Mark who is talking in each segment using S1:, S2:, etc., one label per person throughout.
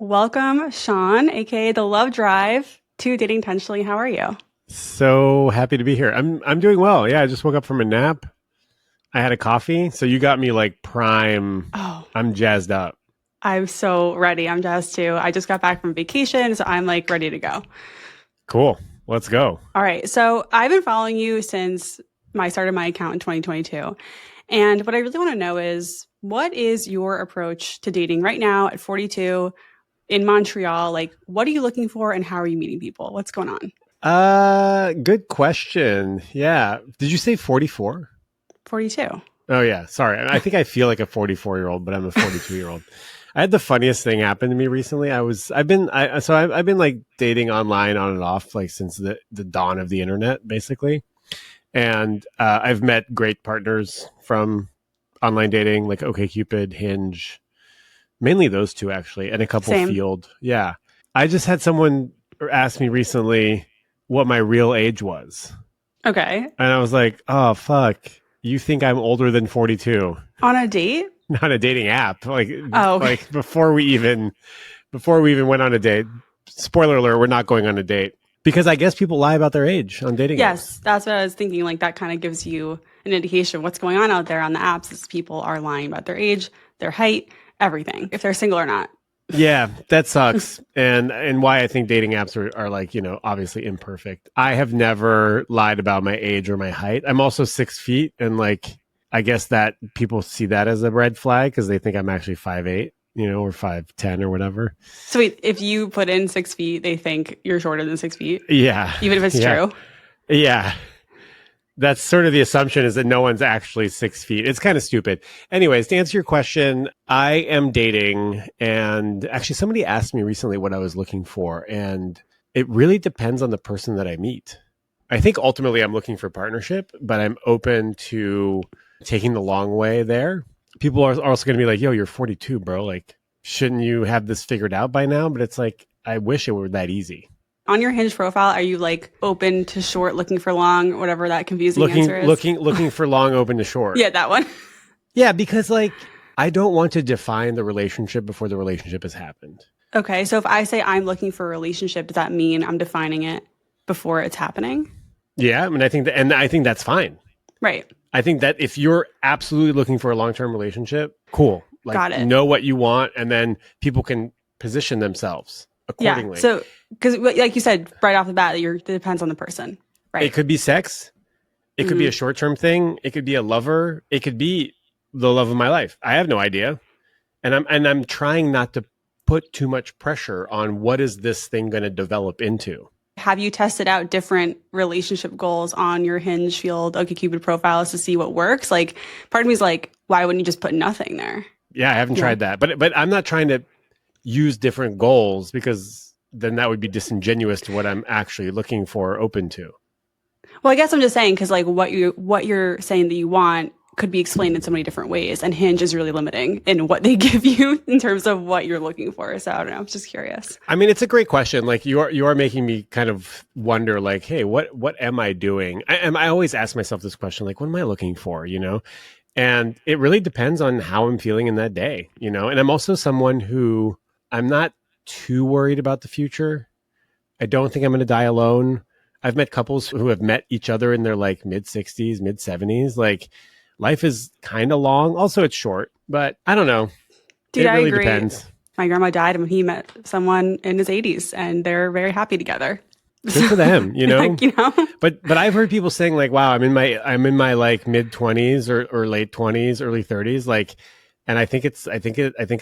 S1: Welcome, Shaun, aka the Love Drive, to Dating Intentionally. How are you?
S2: So happy to be here. I'm doing well. Yeah, I just woke up from a nap. I had a coffee, so you got me like prime.
S1: Oh,
S2: I'm jazzed up.
S1: I'm so ready. I'm jazzed too. I just got back from vacation, so I'm like ready to go.
S2: Cool. Let's go.
S1: All right. So I've been following you since I started my account in 2022. And what I really want to know is what is your approach to dating right now at 42 in Montreal? Like, what are you looking for and how are you meeting people? What's going on?
S2: Good question. Yeah. Did you say 44?
S1: 42.
S2: Oh yeah. Sorry. I think I feel like a 44-year-old, but I'm a 42-year-old. I had the funniest thing happen to me recently. I've been like dating online on and off like since the dawn of the internet, basically. And I've met great partners from online dating, like OkCupid, Hinge, mainly those two actually, and a couple
S1: Same.
S2: Field. Yeah, I just had someone ask me recently what my real age was,
S1: Okay.
S2: and I was like, "Oh fuck, you think I'm older than 42?"
S1: On a date?
S2: Not a dating app,
S1: Oh, okay.
S2: like before we even went on a date. Spoiler alert: we're not going on a date because I guess people lie about their age on dating apps.
S1: Yes, that's what I was thinking. Like that kind of gives you an indication of what's going on out there on the apps is people are lying about their age, their height, everything, if they're single or not.
S2: Yeah, that sucks. And why I think dating apps are like, obviously imperfect. I have never lied about my age or my height. I'm also 6 feet and like I guess that people see that as a red flag because they think I'm actually 5'8", or 5'10" or whatever.
S1: So wait, if you put in 6 feet, they think you're shorter than 6 feet,
S2: Yeah.
S1: even if it's
S2: Yeah.
S1: true.
S2: Yeah. That's sort of the assumption is that no one's actually 6 feet. It's kind of stupid. Anyways, to answer your question, I am dating. And actually, somebody asked me recently what I was looking for. And it really depends on the person that I meet. I think ultimately I'm looking for partnership, but I'm open to taking the long way there. People are also going to be like, yo, you're 42, bro. Like, shouldn't you have this figured out by now? But it's like, I wish it were that easy.
S1: On your Hinge profile, are you like open to short, looking for long, whatever that confusing
S2: Looking,
S1: answer is?
S2: looking, looking for long, open to short.
S1: Yeah, that one.
S2: Yeah, because like I don't want to define the relationship before the relationship has happened.
S1: Okay, so if I say I'm looking for a relationship, does that mean I'm defining it before it's happening?
S2: Yeah, I mean, I think that's fine.
S1: Right.
S2: I think that if you're absolutely looking for a long-term relationship, cool. Like
S1: Got it.
S2: know what you want, and then people can position themselves
S1: Yeah.
S2: accordingly.
S1: So, because like you said right off the bat, it depends on the person.
S2: It
S1: Right.
S2: could be sex. It could be a short-term thing. It could be a lover. It could be the love of my life. I have no idea, and I'm trying not to put too much pressure on what is this thing going to develop into.
S1: Have you tested out different relationship goals on your Hinge Field OkCupid profiles to see what works? Like, part of me is like, why wouldn't you just put nothing there?
S2: Yeah, I haven't
S1: Yeah.
S2: tried that, but I'm not trying to use different goals because then that would be disingenuous to what I'm actually looking for, or open to.
S1: Well, I guess I'm just saying because like what you're saying that you want could be explained in so many different ways, and Hinge is really limiting in what they give you in terms of what you're looking for. So I don't know. I'm just curious.
S2: I mean, it's a great question. Like you are making me kind of wonder, like, hey, what am I doing? I always ask myself this question, like, what am I looking for? And it really depends on how I'm feeling in that day. And I'm also someone who I'm not too worried about the future. I don't think I'm going to die alone. I've met couples who have met each other in their like mid 60s, mid 70s. Like life is kind of long. Also, it's short, but I don't know.
S1: Dude,
S2: It
S1: I
S2: really
S1: agree.
S2: depends.
S1: My grandma died when he met someone in his 80s, and they're very happy together.
S2: Good for them,
S1: Like,
S2: But I've heard people saying like, "Wow, I'm in my like mid 20s or late 20s, early 30s." Like, and I think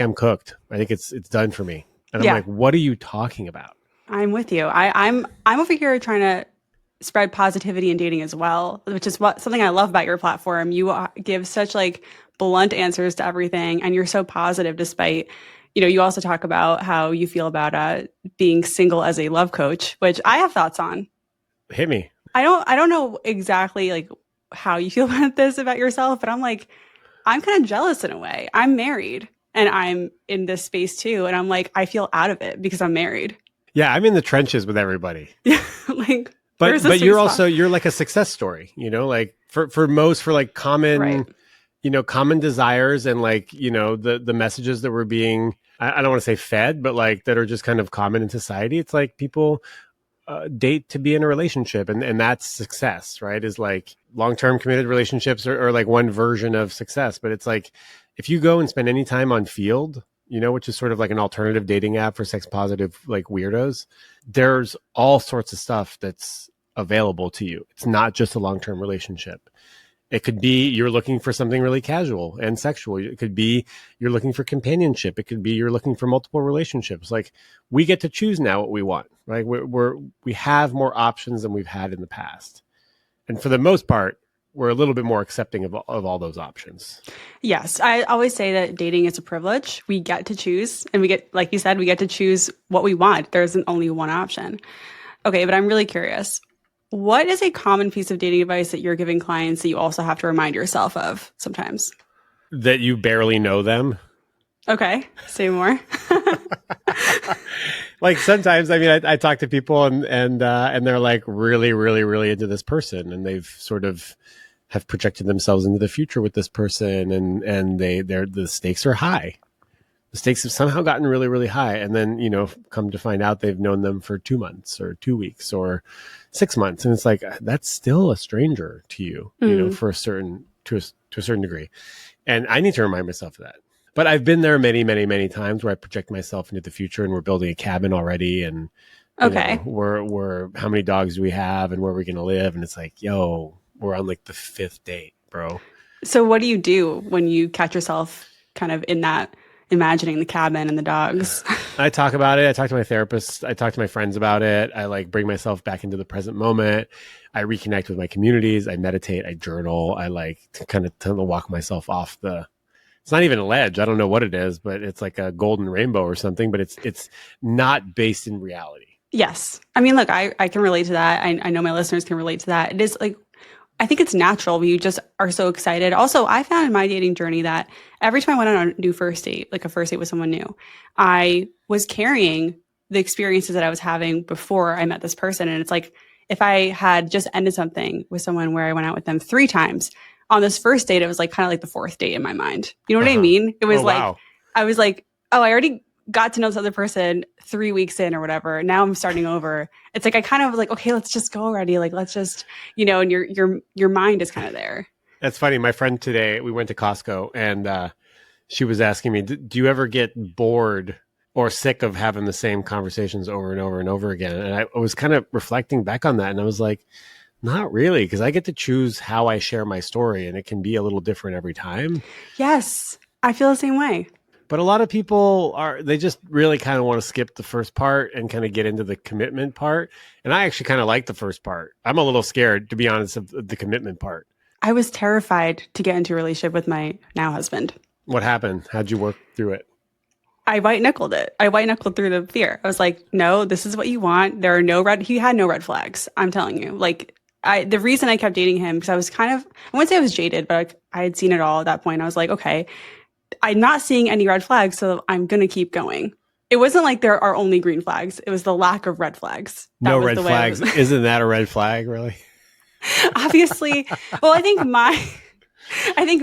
S2: I'm cooked. I think it's done for me. And I'm
S1: yeah,
S2: like, "What are you talking about?"
S1: I'm with you. I'm over here trying to spread positivity in dating as well, which is what something I love about your platform. You give such like blunt answers to everything, and you're so positive despite. You also talk about how you feel about being single as a love coach, which I have thoughts on.
S2: Hit me.
S1: I don't know exactly like how you feel about this about yourself, but I'm like, I'm kind of jealous in a way. I'm married and I'm in this space too. And I'm like, I feel out of it because I'm married.
S2: Yeah, I'm in the trenches with everybody.
S1: Yeah. Like,
S2: But
S1: where's the
S2: but
S1: sweet spot?
S2: you're like a success story, like for like
S1: Right.
S2: common desires and like, the messages that were being I don't want to say fed, but like that are just kind of common in society. It's like people date to be in a relationship, and that's success, right? Is like long-term committed relationships are like one version of success. But it's like if you go and spend any time on Field, which is sort of like an alternative dating app for sex positive like weirdos, there's all sorts of stuff that's available to you. It's not just a long-term relationship. It could be you're looking for something really casual and sexual. It could be you're looking for companionship. It could be you're looking for multiple relationships. Like we get to choose now what we want. Right? We have more options than we've had in the past, and for the most part, we're a little bit more accepting of all those options.
S1: Yes, I always say that dating is a privilege. We get to choose, and we get, like you said, we get to choose what we want. There isn't only one option. Okay, but I'm really curious. What is a common piece of dating advice that you're giving clients that you also have to remind yourself of sometimes?
S2: That you barely know them.
S1: Okay, say more.
S2: Like sometimes, I mean, I talk to people and they're like really, really, really into this person, and they've sort of have projected themselves into the future with this person, and the stakes are high. The stakes have somehow gotten really, really high, and then come to find out they've known them for 2 months or 2 weeks or 6 months, and it's like that's still a stranger to you, for a certain to a certain degree, and I need to remind myself of that. But I've been there many, many, many times where I project myself into the future, and we're building a cabin already, and
S1: Okay.
S2: we're how many dogs do we have, and where are we going to live, and it's like, yo, we're on like the 5th date, bro.
S1: So what do you do when you catch yourself kind of in that imagining the cabin and the dogs?
S2: I talk about it. I talk to my therapist. I talk to my friends about it. I like bring myself back into the present moment. I reconnect with my communities. I meditate. I journal. I like to kind of walk myself off it's not even a ledge. I don't know what it is, but it's like a golden rainbow or something, but it's not based in reality.
S1: Yes. I mean, look, I can relate to that. I know my listeners can relate to that. It is like, I think it's natural. You just are so excited. Also, I found in my dating journey that every time I went on a new first date, like a first date with someone new, I was carrying the experiences that I was having before I met this person. And it's like, if I had just ended something with someone where I went out with them 3 times, on this first date, it was like kind of like the 4th date in my mind. You know what I mean? It was like,
S2: Wow.
S1: I was like, oh, I already got to know this other person 3 weeks in or whatever. Now I'm starting over. It's like I kind of was like, okay, let's just go already. Like let's just, and your mind is kind of there.
S2: That's funny. My friend today, we went to Costco, and she was asking me, do you ever get bored or sick of having the same conversations over and over and over again? And I was kind of reflecting back on that, and I was like, not really, because I get to choose how I share my story, and it can be a little different every time.
S1: Yes, I feel the same way.
S2: But a lot of people they just really kind of want to skip the first part and kind of get into the commitment part. And I actually kind of like the first part. I'm a little scared, to be honest, of the commitment part.
S1: I was terrified to get into a relationship with my now husband.
S2: What happened? How'd you work through it?
S1: I white knuckled it. I white knuckled through the fear. I was like, no, this is what you want. He had no red flags. I'm telling you. Like, the reason I kept dating him, because I was kind of, I wouldn't say I was jaded, but I had seen it all at that point. I was like, okay, I'm not seeing any red flags, so I'm going to keep going. It wasn't like there are only green flags. It was the lack of red flags.
S2: No red flags. Isn't that a red flag, really?
S1: Obviously. Well, I think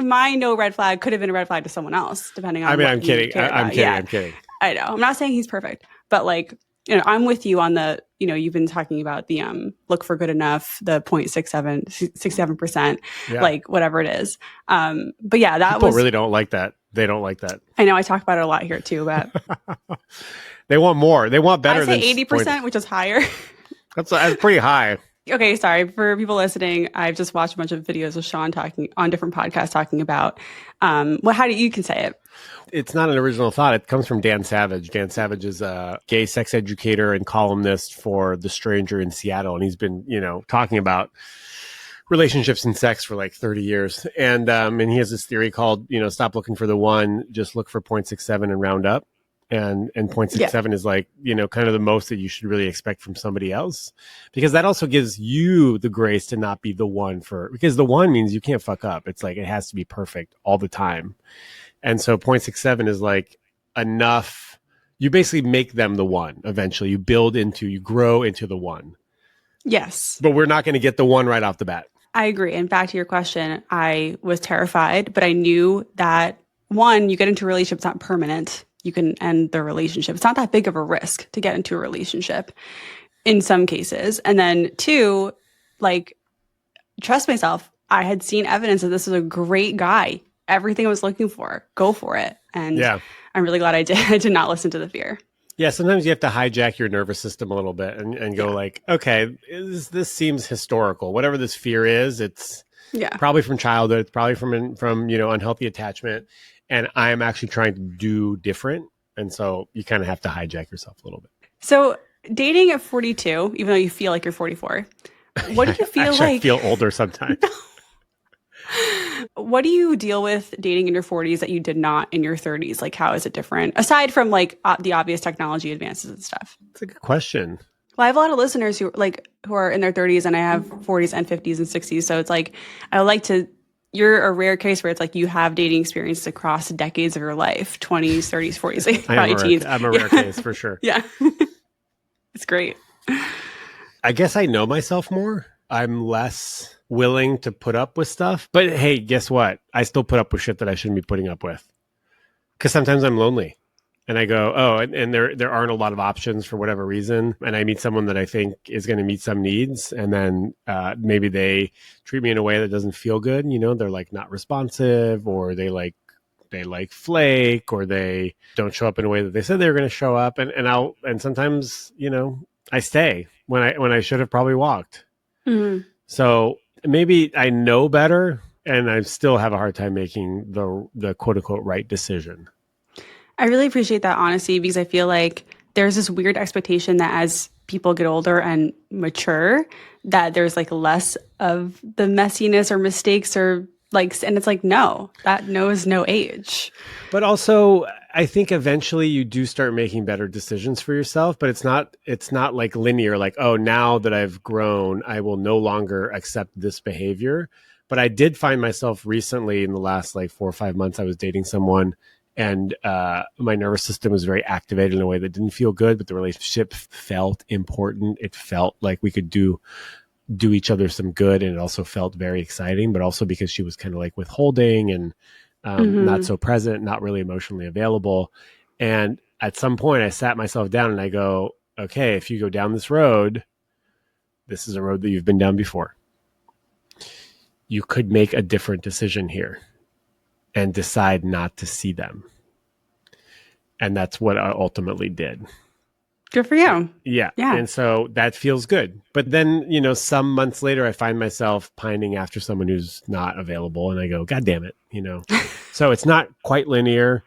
S1: my no red flag could have been a red flag to someone else, depending on.
S2: I mean, I'm kidding. I'm kidding. I'm kidding.
S1: I know. I'm not saying he's perfect, but like, I'm with you on the, you've been talking about the look for good enough, the 67%, like whatever it is. But yeah,
S2: people really don't like that. They don't like that.
S1: I know. I talk about it a lot here too, but
S2: they want more. They want better.
S1: I say 80%, which is higher.
S2: That's pretty high.
S1: Okay, sorry for people listening. I've just watched a bunch of videos of Shaun talking on different podcasts talking about how do you can say it?
S2: It's not an original thought. It comes from Dan Savage. Dan Savage is a gay sex educator and columnist for The Stranger in Seattle, and he's been, talking about relationships and sex for like 30 years. And he has this theory called, stop looking for the one, just look for 0.67 and round up. And 0.67 is like, kind of the most that you should really expect from somebody else, because that also gives you the grace to not be the one because the one means you can't fuck up. It's like, it has to be perfect all the time. And so 0.67 is like enough. You basically make them the one. Eventually you grow into the one.
S1: Yes.
S2: But we're not going to get the one right off the bat.
S1: I agree. And back to your question, I was terrified, but I knew that one, you get into a relationship, it's not permanent. you can end the relationship. It's not that big of a risk to get into a relationship in some cases. And then two, like, trust myself. I had seen evidence that this was a great guy. Everything I was looking for. Go for it. And
S2: Yeah.
S1: I'm really glad I did. I did not listen to the fear.
S2: Yeah, sometimes you have to hijack your nervous system a little bit and go like, okay, this seems historical. Whatever this fear is, it's probably from childhood. It's probably from unhealthy attachment. And I'm actually trying to do different. And so you kind of have to hijack yourself a little bit.
S1: So dating at 42, even though you feel like you're 44, what do you feel
S2: actually,
S1: like?
S2: I feel older sometimes.
S1: What do you deal with dating in your 40s that you did not in your 30s? Like, how is it different? Aside from like the obvious technology advances and stuff.
S2: That's a good question.
S1: Well, I have a lot of listeners who are in their 30s, and I have 40s and 50s and 60s. So it's like, you're a rare case where it's like you have dating experiences across decades of your life, 20s, 30s, 40s, like probably teens.
S2: I'm a rare case for sure.
S1: Yeah. It's great.
S2: I guess I know myself more. I'm less willing to put up with stuff. But hey, guess what? I still put up with shit that I shouldn't be putting up with. Because sometimes I'm lonely. And I go, oh, and there aren't a lot of options for whatever reason. And I meet someone that I think is going to meet some needs. And then maybe they treat me in a way that doesn't feel good. You know, they're like not responsive, or they flake, or they don't show up in a way that they said they were going to show up. And sometimes, I stay when I should have probably walked. Mm-hmm. So maybe I know better, and I still have a hard time making the quote unquote right decision.
S1: I really appreciate that honesty, because I feel like there's this weird expectation that as people get older and mature, that there's like less of the messiness or mistakes or like, and it's like, no, that knows no age.
S2: But also, I think eventually you do start making better decisions for yourself, but it's not like linear, like, oh, now that I've grown, I will no longer accept this behavior. But I did find myself recently in the last like 4 or 5 months, I was dating someone, and my nervous system was very activated in a way that didn't feel good, but the relationship felt important. It felt like we could do each other some good, and it also felt very exciting, but also because she was kind of like withholding and not so present, not really emotionally available. And at some point I sat myself down and I go, okay, if you go down this road, this is a road that you've been down before. You could make a different decision here and decide not to see them. And that's what I ultimately did.
S1: Good for you.
S2: Yeah. And so that feels good. But then, some months later, I find myself pining after someone who's not available, and I go, God damn it, So it's not quite linear.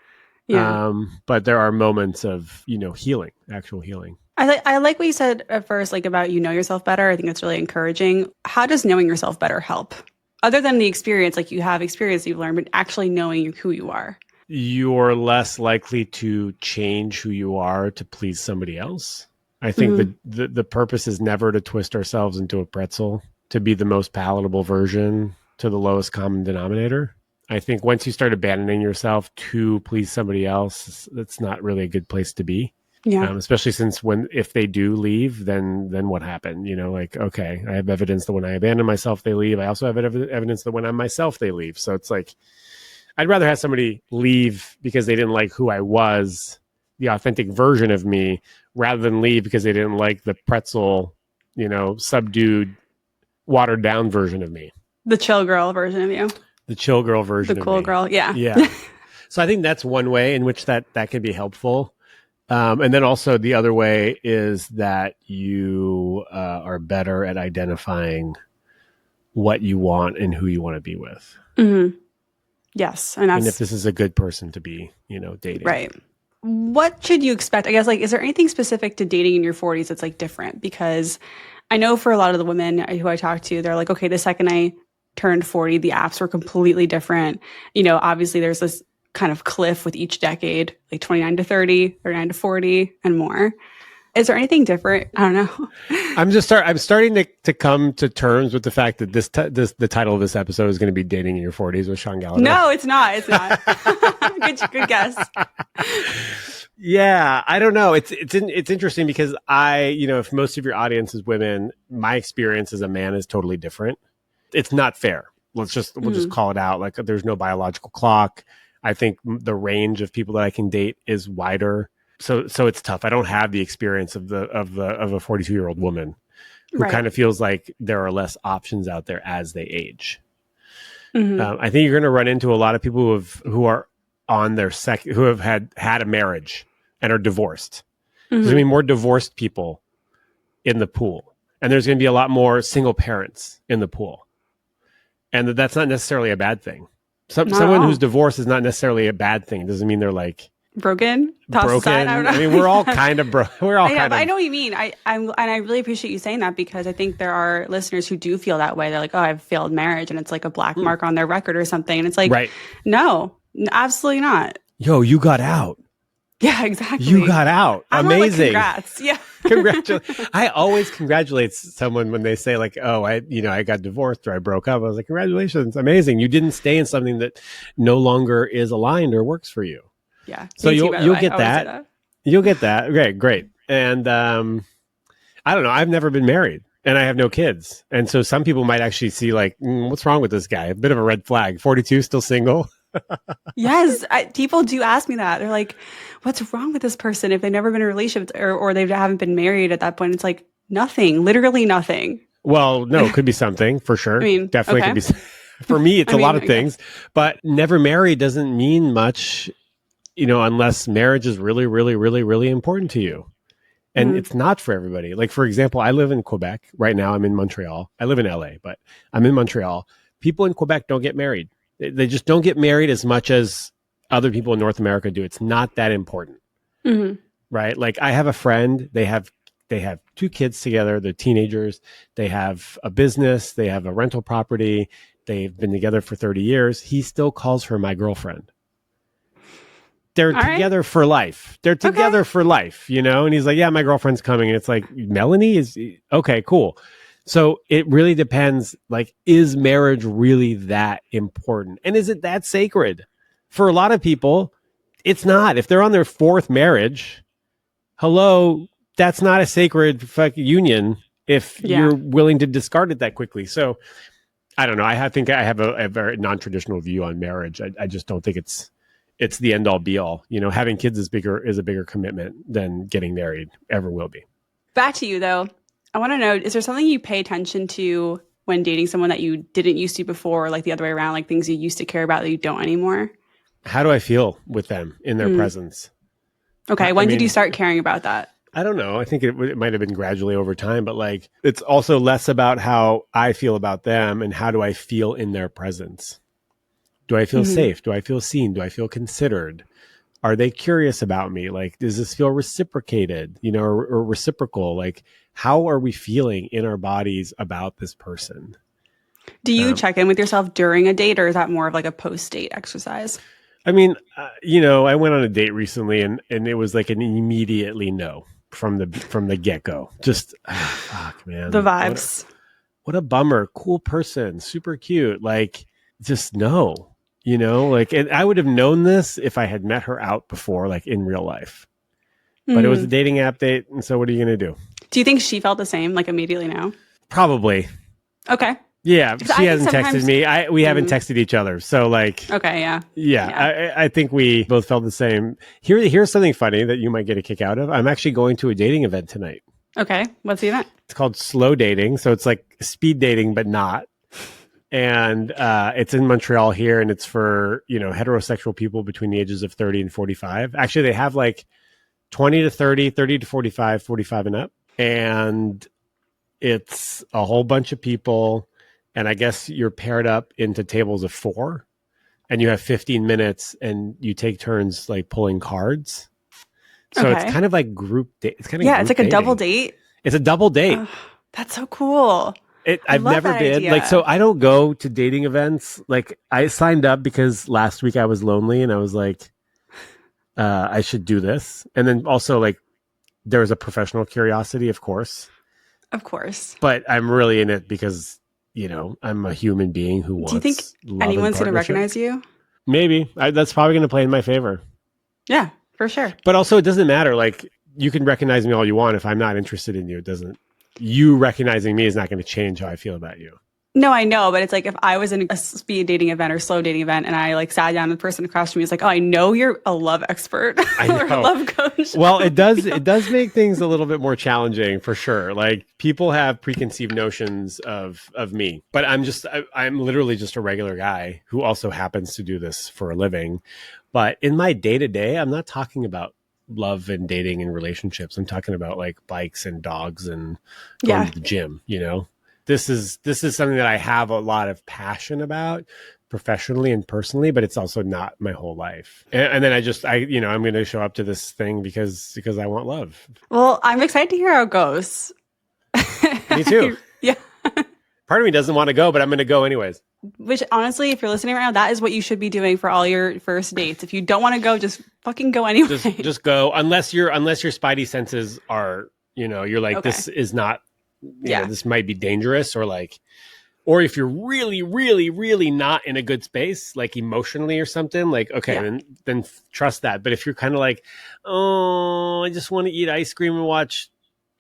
S2: Yeah. But there are moments of, healing, actual healing.
S1: I like what you said at first, like about yourself better. I think that's really encouraging. How does knowing yourself better help? Other than the experience, like you have experience you've learned, but actually knowing who you are.
S2: You're less likely to change who you are to please somebody else. I think the purpose is never to twist ourselves into a pretzel, to be the most palatable version to the lowest common denominator. I think once you start abandoning yourself to please somebody else, that's not really a good place to be. Yeah. Especially since if they do leave, then what happened? Like, okay, I have evidence that when I abandon myself, they leave. I also have evidence that when I'm myself, they leave. So it's like, I'd rather have somebody leave because they didn't like who I was, the authentic version of me, rather than leave because they didn't like the pretzel, subdued, watered down version of me.
S1: The chill girl version of you.
S2: The chill girl version of me.
S1: The cool girl, yeah.
S2: Yeah. So I think that's one way in which that can be helpful. And then also the other way is that you are better at identifying what you want and who you want to be with. Mm-hmm.
S1: Yes.
S2: And if this is a good person to be, dating.
S1: Right. What should you expect? I guess, like, is there anything specific to dating in your 40s that's like different? Because I know for a lot of the women who I talk to, they're like, okay, the second I turned 40, the apps were completely different. Obviously there's this kind of cliff with each decade, like 29 to 30, 39 to 40 and more. Is there anything different? I don't know.
S2: I'm starting to come to terms with the fact that the title of this episode is going to be "Dating in Your 40s" with Shaun Galanos.
S1: No, it's not. It's not. Good guess.
S2: Yeah, I don't know. It's interesting because if most of your audience is women, my experience as a man is totally different. It's not fair. We'll just call it out. Like, there's no biological clock. I think the range of people that I can date is wider. So it's tough. I don't have the experience of a 42-year-old woman who
S1: Right.
S2: kind of feels like there are less options out there as they age.
S1: Hmm.
S2: I think you're going to run into a lot of people who are on their second, who have had a marriage and are divorced. There's going to
S1: Hmm.
S2: be more divorced people in the pool, and there's going to be a lot more single parents in the pool, and that's not necessarily a bad thing.
S1: Not at
S2: Someone who's
S1: all.
S2: divorced is not necessarily a bad thing. It doesn't mean they're like
S1: Broken, tossed aside. I don't
S2: broken. I mean,
S1: know.
S2: we're all
S1: Yeah.
S2: kind of we're all
S1: I know,
S2: kind
S1: but I
S2: of
S1: know what you mean. I really appreciate you saying that because I think there are listeners who do feel that way. They're like, "Oh, I've failed marriage," and it's like a black mark on their record or something. And it's like,
S2: right.
S1: no, absolutely not.
S2: Yo, you got out.
S1: Yeah,
S2: You
S1: exactly.
S2: got out.
S1: I'm more like,
S2: Amazing.
S1: congrats. Yeah.
S2: Congratulations. I always congratulate someone when they say like, "Oh, I got divorced or I broke up." I was like, "Congratulations. Amazing. You didn't stay in something that no longer is aligned or works for you."
S1: Yeah.
S2: So
S1: Me too, by the
S2: you'll
S1: way. I
S2: get
S1: always say
S2: that.
S1: that.
S2: You'll get that. Okay, great. And I don't know. I've never been married and I have no kids. And so some people might actually see like, what's wrong with this guy? A bit of a red flag. 42, still single.
S1: Yes, people do ask me that. They're like, "What's wrong with this person if they've never been in a relationship or they haven't been married at that point?" It's like nothing, literally nothing.
S2: Well, no, it could be something for
S1: I
S2: sure.
S1: mean,
S2: Definitely could
S1: okay.
S2: be. For me, it's
S1: I
S2: a lot
S1: mean,
S2: of
S1: I guess.
S2: things, but never married doesn't mean much, unless marriage is really, really, really, really important to you. And
S1: Mhm.
S2: it's not for everybody. Like, for example, I live in Quebec. Right now, I'm in Montreal. I live in LA, but I'm in Montreal. People in Quebec don't get married. They just don't get married as much as other people in North America do. It's not that important,
S1: Mhm.
S2: right? Like, I have a friend. They have two kids together. They're teenagers. They have a business. They have a rental property. They've been together for 30 years. He still calls her my girlfriend. They're
S1: All right.
S2: together for life. They're
S1: Okay.
S2: together for life, And he's like, yeah, my girlfriend's coming. And it's like, Melanie is okay, cool. So it really depends. Like, is marriage really that important? And is it that sacred? For a lot of people, it's not. If they're on their fourth marriage, hello, that's not a sacred union if
S1: Yeah.
S2: you're willing to discard it that quickly. So I don't know. Think I have a very non-traditional view on marriage. I just don't think it's the end all be all. Having kids is a bigger commitment than getting married ever will be.
S1: Back to you though. I want to know, is there something you pay attention to when dating someone that you didn't used to before, or like the other way around, like things you used to care about that you don't anymore?
S2: How do I feel with them in their
S1: Mm.
S2: presence?
S1: Okay.
S2: I
S1: When did you
S2: mean,
S1: start caring about that?
S2: I don't know. I think it might have been gradually over time, but like it's also less about how I feel about them and how do I feel in their presence. Do I feel
S1: Hmm.
S2: safe? Do I feel seen? Do I feel considered? Are they curious about me? Like, does this feel reciprocated, or reciprocal? Like, how are we feeling in our bodies about this person?
S1: Do you
S2: Um,
S1: check in with yourself during a date, or is that more of like a post-date exercise?
S2: I mean, I went on a date recently and it was like an immediately no from the get go. Just, fuck,
S1: The
S2: man.
S1: vibes.
S2: What a bummer. Cool person. Super cute. Like, just no, like, and I would have known this if I had met her out before, like in real life. But it was a
S1: Hmm.
S2: dating app date, and so what are you going to do?
S1: Do you think she felt the same, like immediately now?
S2: Probably.
S1: Okay.
S2: Yeah,
S1: Because
S2: she
S1: I think
S2: hasn't texted
S1: sometimes,
S2: me. We haven't
S1: mm,
S2: texted each other. So like,
S1: okay, yeah.
S2: yeah,
S1: Yeah.
S2: I think we both felt the same. Here's something funny that you might get a kick out of. I'm actually going to a dating event tonight.
S1: Okay. What's the event?
S2: It's called slow dating, so it's like speed dating but not. And it's in Montreal here, and it's for heterosexual people between the ages of 30 and 45. Actually, they have like 20 to 30, 30 to 45, 45 and up, and it's a whole bunch of people. And I guess you're paired up into tables of four, and you have 15 minutes, and you take turns like pulling cards. So it's
S1: Okay.
S2: kind of like group. It's kind of
S1: Yeah, it's
S2: group
S1: like a double
S2: dating.
S1: date.
S2: It's a double date.
S1: Oh, that's so cool. I
S2: I've
S1: love
S2: never
S1: that
S2: been like, so
S1: idea.
S2: I don't go to dating events. Like I signed up because last week I was lonely and I was like, I should do this. And then also like there was a professional curiosity, of course,
S1: Of course.
S2: but I'm really in it because, I'm a human being who
S1: Do you think
S2: wants love and
S1: anyone's going to
S2: partnership.
S1: recognize you?
S2: Maybe that's probably going to play in my favor,
S1: Yeah, for sure.
S2: but also it doesn't matter. Like you can recognize me all you want. If I'm not interested in you, it doesn't, you recognizing me is not going to change how I feel about you.
S1: No, I know, but it's like if I was in a speed dating event or slow dating event and I like sat down with the person across from me, it's like, oh, I know you're a love expert
S2: I
S1: or a
S2: know.
S1: love coach.
S2: Well, it does
S1: You know?
S2: it does make things a little bit more challenging for sure. Like people have preconceived notions of me, but I'm literally just a regular guy who also happens to do this for a living. But in my day to day, I'm not talking about love and dating and relationships. I'm talking about like bikes and dogs and going
S1: Yeah.
S2: to the gym, you know. This is something that I have a lot of passion about professionally and personally, but it's also not my whole life. And then I'm going to show up to this thing because I want love.
S1: Well, I'm excited to hear how it goes.
S2: Me too.
S1: Yeah.
S2: Part of me doesn't want to go, but I'm going to go anyways.
S1: Which honestly, if you're listening right now, that is what you should be doing for all your first dates. If you don't want to go, just fucking go anyway.
S2: Just go unless your spidey senses are, you're like,
S1: Okay.
S2: this is not,
S1: Yeah.
S2: this might be dangerous, or like, or if you're really, really, really not in a good space, like emotionally or something, like, okay,
S1: Yeah.
S2: then trust that. But if you're kind of like, oh, I just want to eat ice cream and watch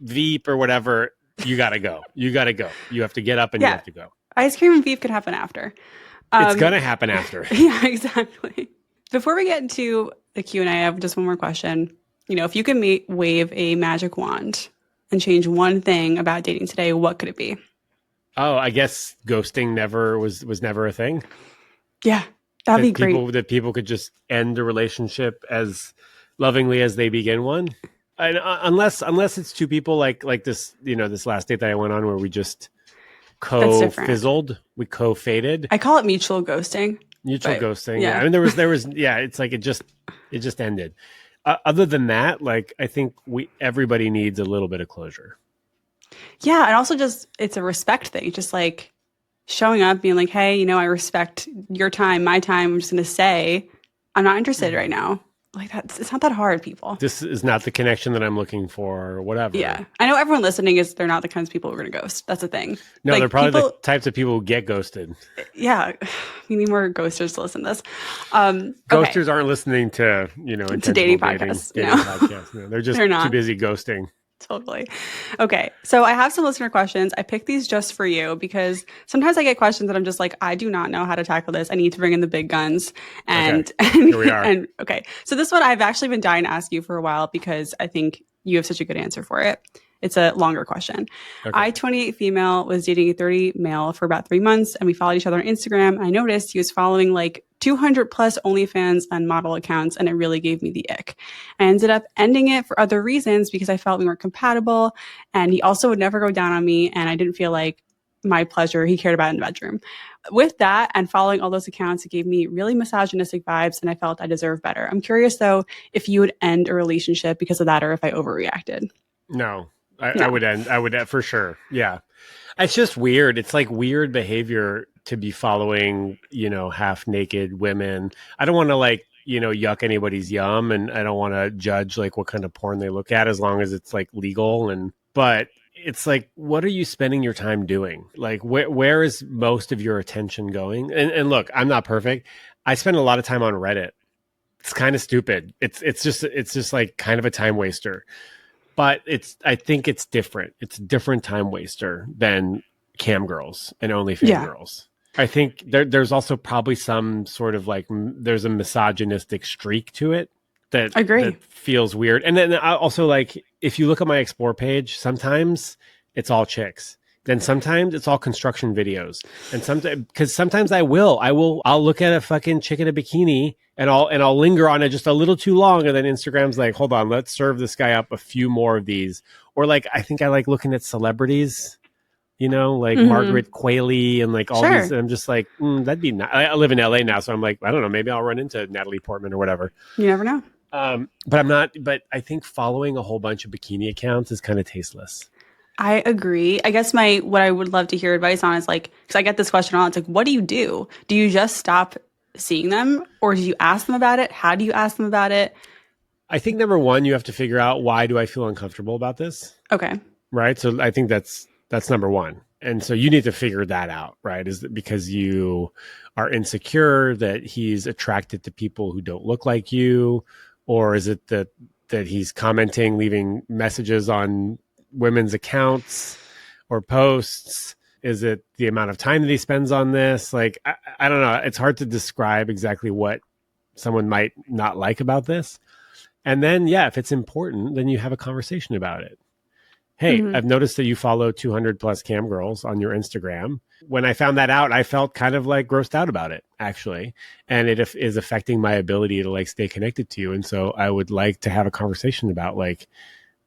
S2: Veep or whatever, you gotta go. You gotta go. You have to get up and you
S1: Yeah.
S2: have to go.
S1: Ice cream and beef could happen after.
S2: It's
S1: Um,
S2: gonna happen after.
S1: yeah, exactly. Before we get into the Q&A, I have just one more question. If you could wave a magic wand and change one thing about dating today, what could it be?
S2: Oh, I guess ghosting never was never a thing.
S1: Yeah, that'd be great.
S2: That people could just end a relationship as lovingly as they begin one. And, unless it's two people like this, this last date that I went on where we just
S1: That's different.
S2: co-fizzled, we co-faded.
S1: I call it mutual ghosting.
S2: Mutual
S1: But
S2: ghosting. Yeah.
S1: yeah.
S2: I mean, there was, yeah, it's like it just ended. Other than that, like, I think everybody needs a little bit of closure.
S1: Yeah, and also just it's a respect thing. Just like showing up, being like, "Hey, I respect your time, my time. I'm just going to say I'm not interested right now." Like that's it's not that hard, people.
S2: This is not the connection that I'm looking for, or whatever.
S1: Yeah. I know everyone listening is they're not the kinds of people we're going to ghost. That's the thing.
S2: No, they're
S1: Like
S2: probably the
S1: people
S2: types of people who get ghosted.
S1: yeah, we need more ghosters to listen to this. Okay.
S2: Ghosters aren't listening to,
S1: To
S2: intentional
S1: dating
S2: dating,
S1: podcasts.
S2: dating
S1: No.
S2: podcasts. No, they're just
S1: They're
S2: too
S1: not.
S2: busy ghosting.
S1: Totally. Okay. So I have some listener questions. I picked these just for you because sometimes I get questions that I'm just like, I do not know how to tackle this. I need to bring in the big guns. And,
S2: Okay,
S1: and,
S2: here we are.
S1: and okay. So this one I've actually been dying to ask you for a while because I think you have such a good answer for it. It's a longer question.
S2: Okay.
S1: I, 28 female, was dating a 30 male for about 3 months, and we followed each other on Instagram. And I noticed he was following like 200 plus OnlyFans and model accounts, and it really gave me the ick. I ended up ending it for other reasons because I felt we weren't compatible, and he also would never go down on me, and I didn't feel like my pleasure he cared about in the bedroom. With that and following all those accounts, it gave me really misogynistic vibes, and I felt I deserved better. I'm curious though if you would end a relationship because of that, or if I overreacted.
S2: No, I
S1: No.
S2: would for sure. Yeah. It's just weird. It's like weird behavior to be following, half naked women. I don't want to like, yuck anybody's yum, and I don't want to judge like what kind of porn they look at as long as it's like legal. But it's like, what are you spending your time doing? Like, where is most of your attention going? And look, I'm not perfect. I spend a lot of time on Reddit. It's kind of stupid. It's just like kind of a time waster. But I think it's different. It's a different time waster than cam girls and OnlyFans
S1: Yeah.
S2: girls. I think there's also probably some sort of like, there's a misogynistic streak to it that,
S1: I agree.
S2: that feels weird. And then I also, like, if you look at my explore page, sometimes it's all chicks. Then sometimes it's all construction videos. And sometimes I'll look at a fucking chick in a bikini and I'll linger on it just a little too long. And then Instagram's like, hold on, let's serve this guy up a few more of these. Or like, I think I like looking at celebrities, like Margaret Qualley and like all
S1: Sure.
S2: these. And I'm just like, that'd be nice. I live in LA now. So I'm like, I don't know, maybe I'll run into Natalie Portman or whatever.
S1: You never know.
S2: But I think following a whole bunch of bikini accounts is kind of tasteless.
S1: I agree. I guess what I would love to hear advice on is like, because I get this question a lot. It's like, what do you do? Do you just stop seeing them, or do you ask them about it? How do you ask them about it?
S2: I think number one, you have to figure out, why do I feel uncomfortable about this?
S1: Okay.
S2: Right. So I think that's number one. And so you need to figure that out, right? Is it because you are insecure that he's attracted to people who don't look like you? Or is it that he's commenting, leaving messages on women's accounts or posts Is it the amount of time that he spends on this? Like, I don't know. It's hard to describe exactly what someone might not like about this. And then, yeah, if it's important, then you have a conversation about it. Hey,
S1: Mhm.
S2: I've noticed that you follow 200 plus cam girls on your Instagram. When I found that out, I felt kind of like grossed out about it, actually. And it is affecting my ability to like stay connected to you. And so I would like to have a conversation about like,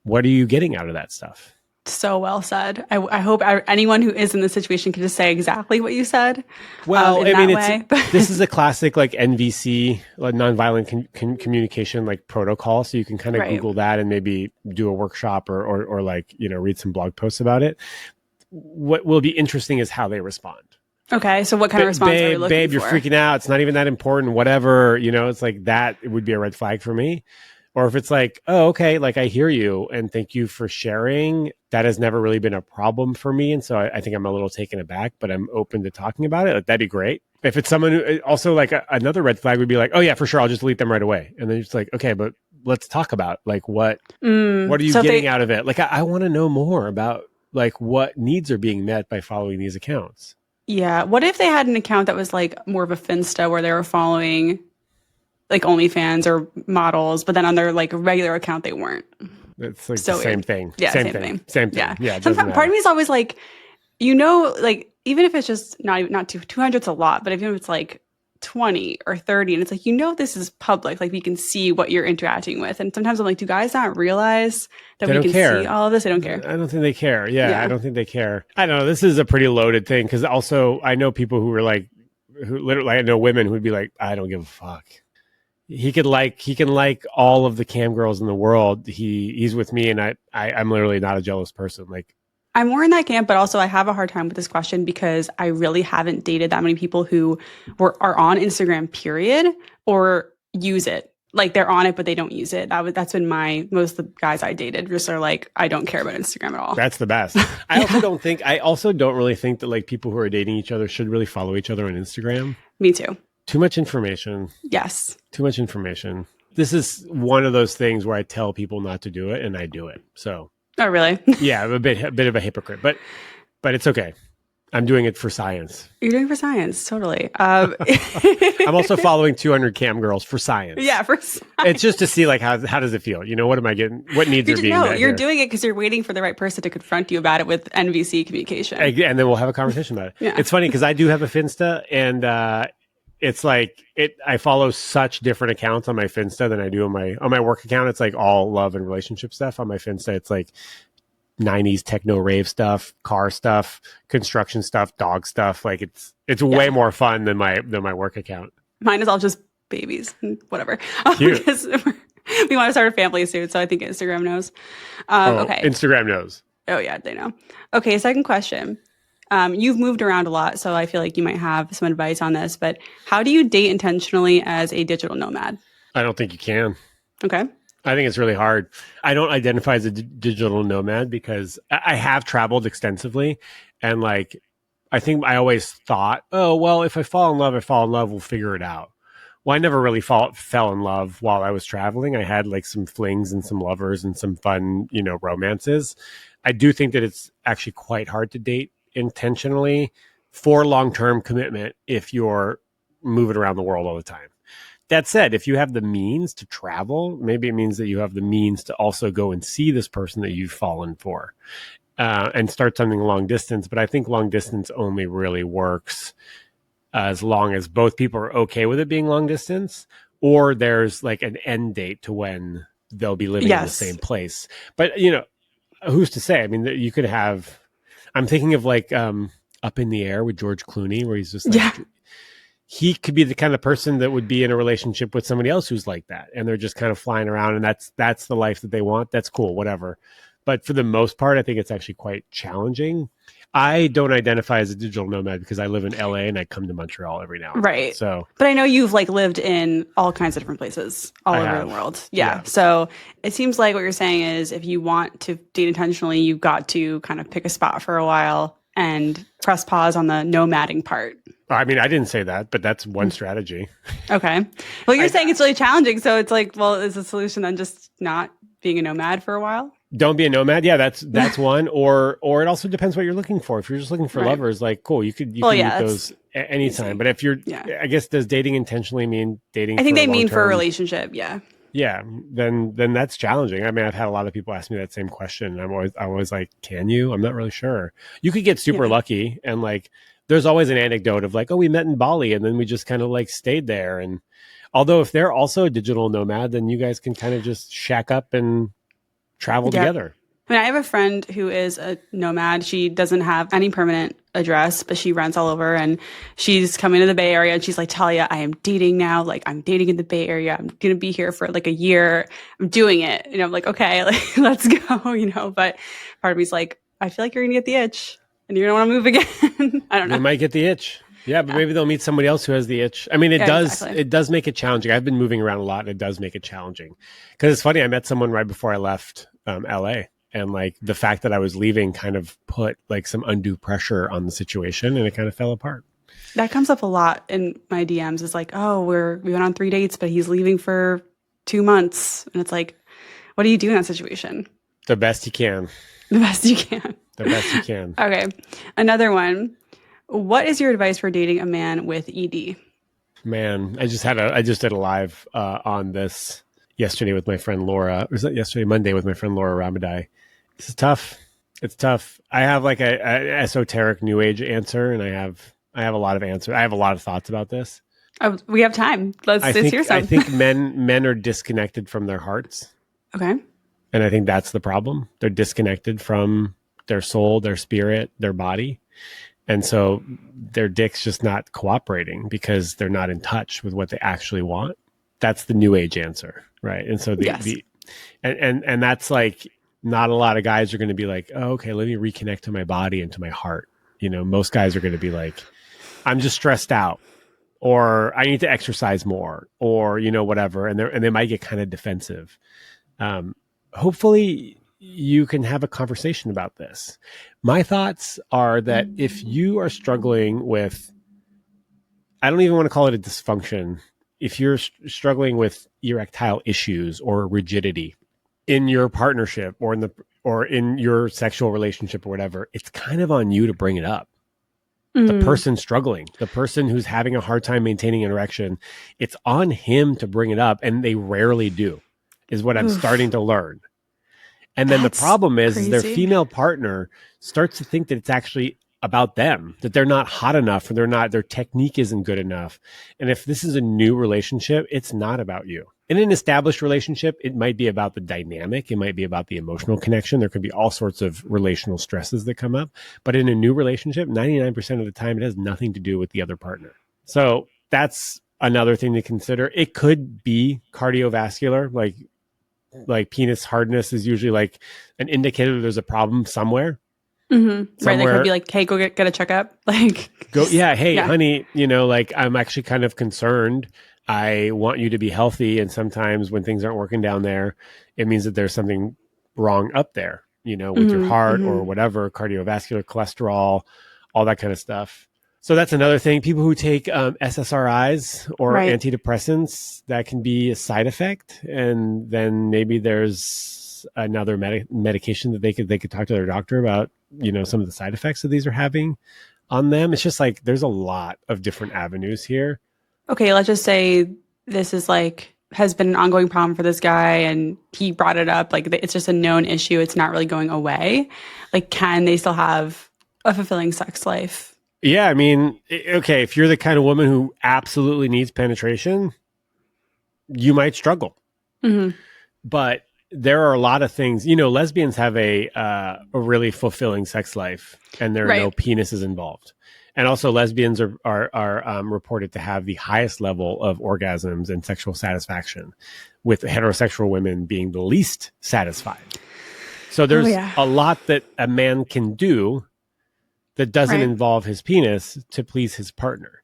S2: what are you getting out of that stuff?
S1: So well said. I hope anyone who is in this situation can just say exactly what you said
S2: Well,
S1: in
S2: I mean,
S1: that
S2: it's
S1: way.
S2: this is a classic like NVC, like nonviolent communication like protocol. So you can kind of
S1: Right.
S2: Google that and maybe do a workshop or like, you know, read some blog posts about it. What will be interesting is how they respond.
S1: Okay. So what kind of response are we looking
S2: Babe,
S1: for?
S2: you're freaking out. It's not even that important. Whatever, you know, it's like that. It would be a red flag for me. Or if it's like, oh, okay, like I hear you and thank you for sharing. That has never really been a problem for me. And so I think I'm a little taken aback, but I'm open to talking about it. Like, that'd be great. If it's someone who also like another red flag would be like, oh yeah, for sure. I'll just delete them right away. And then you're just like, okay, but let's talk about like what are you
S1: So if
S2: getting
S1: they,
S2: out of it? Like, I want to know more about like what needs are being met by following these accounts.
S1: yeah. What if they had an account that was like more of a Finsta where they were following like OnlyFans or models, but then on their like regular account they weren't?
S2: It's like the
S1: So
S2: same
S1: weird.
S2: thing.
S1: Yeah,
S2: Same
S1: same
S2: thing.
S1: thing.
S2: Same
S1: Yeah.
S2: thing. Yeah, it doesn't
S1: Sometimes part of
S2: matter.
S1: me is always like, like even if it's just not 200's a lot, but even if it's like 20 or 30 and it's like, this is public, like we can see what you're interacting with. And sometimes I'm like, do guys not realize that
S2: They
S1: we
S2: don't
S1: can see
S2: care.
S1: all of this? They don't care.
S2: I don't think they care. Yeah, I
S1: Yeah.
S2: don't think they care. I don't know. This is a pretty loaded thing because also I know people who were like, who literally, I know women who'd be like, I don't give a fuck. He can like all of the cam girls in the world. He's with me, and I'm literally not a jealous person. Like,
S1: I'm more in that camp, but also I have a hard time with this question because I really haven't dated that many people who are on Instagram, period, or use it. Like they're on it, but they don't use it. That's been most of the guys I dated just are like, I don't care about Instagram at all.
S2: that's the best.
S1: Yeah,
S2: I also don't really think that like people who are dating each other should really follow each other on Instagram.
S1: me too.
S2: Too much information.
S1: Yes.
S2: Too much information. This is one of those things where I tell people not to do it, and I do it. So
S1: Oh, really?
S2: yeah, I'm a bit of a hypocrite, but it's okay. I'm doing it for science.
S1: You're doing for science, totally.
S2: I'm also following 200 cam girls for science.
S1: Yeah, for science.
S2: It's just to see like how does it feel? You know, what am I getting? What needs are being met
S1: You're
S2: here?
S1: doing it because you're waiting for the right person to confront you about it with NVC communication.
S2: And then we'll have a conversation about it.
S1: Yeah.
S2: It's funny because I do have a Finsta, and it's like I follow such different accounts on my Finsta than I do on my work account. It's like all love and relationship stuff. On my Finsta, it's like 90s techno rave stuff, car stuff, construction stuff, dog stuff. Like it's way more fun than my work account.
S1: Mine is all just babies, whatever.
S2: Cute.
S1: Because we want to start a family soon, so I think Instagram knows. Okay.
S2: Instagram knows.
S1: Oh yeah, they know. Okay, second question. You've moved around a lot, so I feel like you might have some advice on this. But how do you date intentionally as a digital nomad?
S2: I don't think you can.
S1: Okay.
S2: I think it's really hard. I don't identify as a digital nomad because I have traveled extensively, and like I think I always thought, oh well, if I fall in love, I fall in love. We'll figure it out. Well, I never really fell in love while I was traveling. I had like some flings and some lovers and some fun, you know, romances. I do think that it's actually quite hard to date intentionally for long-term commitment if you're moving around the world all the time. That said, if you have the means to travel, maybe it means that you have the means to also go and see this person that you've fallen for and start something long distance. But I think long distance only really works as long as both people are okay with it being long distance, or there's like an end date to when they'll be living in the same place. But, you know, who's to say? I mean, you could have, I'm thinking of like Up in the Air with George Clooney, where he's just like, he could be the kind of person that would be in a relationship with somebody else who's like that. And they're just kind of flying around and that's the life that they want. That's cool, whatever. But for the most part, I think it's actually quite challenging. I don't identify as a digital nomad because I live in LA and I come to Montreal every now and then.
S1: Right.
S2: So,
S1: but I know you've like lived in all kinds of different places all over the world. Yeah. So it seems like what you're saying is if you want to date intentionally, you've got to kind of pick a spot for a while and press pause on the nomading part.
S2: I mean, I didn't say that, but that's one strategy.
S1: Okay. Well, you're saying it's really challenging. So it's like, well, is the solution then just not being a nomad for a while?
S2: Don't be a nomad. Yeah, that's one. Or it also depends what you're looking for. If you're just looking for
S1: Right.
S2: lovers, like cool, you
S1: Well,
S2: can
S1: yeah,
S2: meet
S1: that's
S2: those anytime.
S1: easy.
S2: But if you're,
S1: Yeah.
S2: I guess, does dating intentionally mean dating
S1: I think
S2: for a
S1: they
S2: long
S1: mean for a
S2: term?
S1: relationship. Yeah.
S2: Yeah, then that's challenging. I mean, I've had a lot of people ask me that same question, and I'm always like, can you? I'm not really sure. You could get super
S1: Yeah.
S2: lucky, and like, there's always an anecdote of like, oh, we met in Bali, and then we just kind of like stayed there. And although if they're also a digital nomad, then you guys can kind of just shack up and travel
S1: Yep.
S2: together.
S1: I mean, I have a friend who is a nomad. She doesn't have any permanent address, but she rents all over and she's coming to the Bay Area and she's like, Talia, I am dating now. Like, I'm dating in the Bay Area. I'm going to be here for like a year. I'm doing it. And I'm like, okay, like, let's go, But part of me's like, I feel like you're going to get the itch and you're going to want to move again. I don't
S2: They
S1: know.
S2: might get the itch. Yeah, but
S1: Yeah.
S2: maybe they'll meet somebody else who has the itch. I mean, it
S1: Yeah,
S2: does
S1: exactly.
S2: it does make it challenging. I've been moving around a lot, and it does make it challenging. Because it's funny, I met someone right before I left LA, and like the fact that I was leaving kind of put like some undue pressure on the situation, and it kind of fell apart.
S1: That comes up a lot in my DMs. It's like, oh, we went on 3 dates, but he's leaving for 2 months. And it's like, what do you do in that situation?
S2: The best you can.
S1: The best you can.
S2: The best you can.
S1: Okay. Another one. What is your advice for dating a man with ED?
S2: Man, I just did a live on this yesterday with my friend Laura. Or was that yesterday? Monday with my friend Laura Ramadai. This is tough. It's tough. I have like an esoteric new age answer, and I have a lot of answers. I have a lot of thoughts about this.
S1: Oh, we have time.
S2: I
S1: Let's hear
S2: think I
S1: some.
S2: think men are disconnected from their hearts,
S1: Okay.
S2: and I think that's the problem. They're disconnected from their soul, their spirit, their body, and so their dick's just not cooperating because they're not in touch with what they actually want. That's the new age answer, right? And so
S1: Yes.
S2: and that's like not a lot of guys are going to be like, oh, okay, let me reconnect to my body and to my heart. Most guys are going to be like, I'm just stressed out, or I need to exercise more, or whatever, and they might get kind of defensive. Hopefully, you can have a conversation about this. My thoughts are that if you are struggling with, I don't even want to call it a dysfunction. If you're struggling with erectile issues or rigidity in your partnership or in your sexual relationship or whatever, it's kind of on you to bring it up. The
S1: Mm,
S2: person struggling, the person who's having a hard time maintaining an erection, it's on him to bring it up, and they rarely do, is what I'm starting
S1: oof.
S2: to learn. And then the
S1: That's
S2: problem is their
S1: crazy.
S2: female partner starts to think that it's actually about them, that they're not hot enough, or their technique isn't good enough. And if this is a new relationship, it's not about you. In an established relationship, it might be about the dynamic. It might be about the emotional connection. There could be all sorts of relational stresses that come up. But in a new relationship, 99% of the time, it has nothing to do with the other partner. So that's another thing to consider. It could be cardiovascular, like penis hardness is usually like an indicator that there's a problem somewhere.
S1: Right. They could be
S2: Somewhere
S1: like, hey, go get a checkup. Like,
S2: go,
S1: just,
S2: yeah, hey,
S1: yeah.
S2: honey, like I'm actually kind of concerned. I want you to be healthy. And sometimes when things aren't working down there, it means that there's something wrong up there, with your
S1: Hmm.
S2: heart or
S1: Hmm.
S2: whatever, cardiovascular, cholesterol, all that kind of stuff. So that's another thing. People who take SSRIs or
S1: Right.
S2: antidepressants, that can be a side effect, and then maybe there's another medication that they could talk to their doctor about. Some of the side effects that these are having on them. It's just like there's a lot of different avenues here.
S1: Okay, let's just say this is like has been an ongoing problem for this guy and he brought it up. Like it's just a known issue. It's not really going away. Like, can they still have a fulfilling sex life?
S2: Yeah, I mean, okay, if you're the kind of woman who absolutely needs penetration, you might struggle.
S1: Hmm.
S2: But there are a lot of things. Lesbians have a really fulfilling sex life, and there are no
S1: Right.
S2: penises involved. And also, lesbians are reported to have the highest level of orgasms and sexual satisfaction, with heterosexual women being the least satisfied. So
S1: Oh
S2: there's
S1: yeah.
S2: a lot that a man can do that doesn't
S1: Right.
S2: involve his penis to please his partner.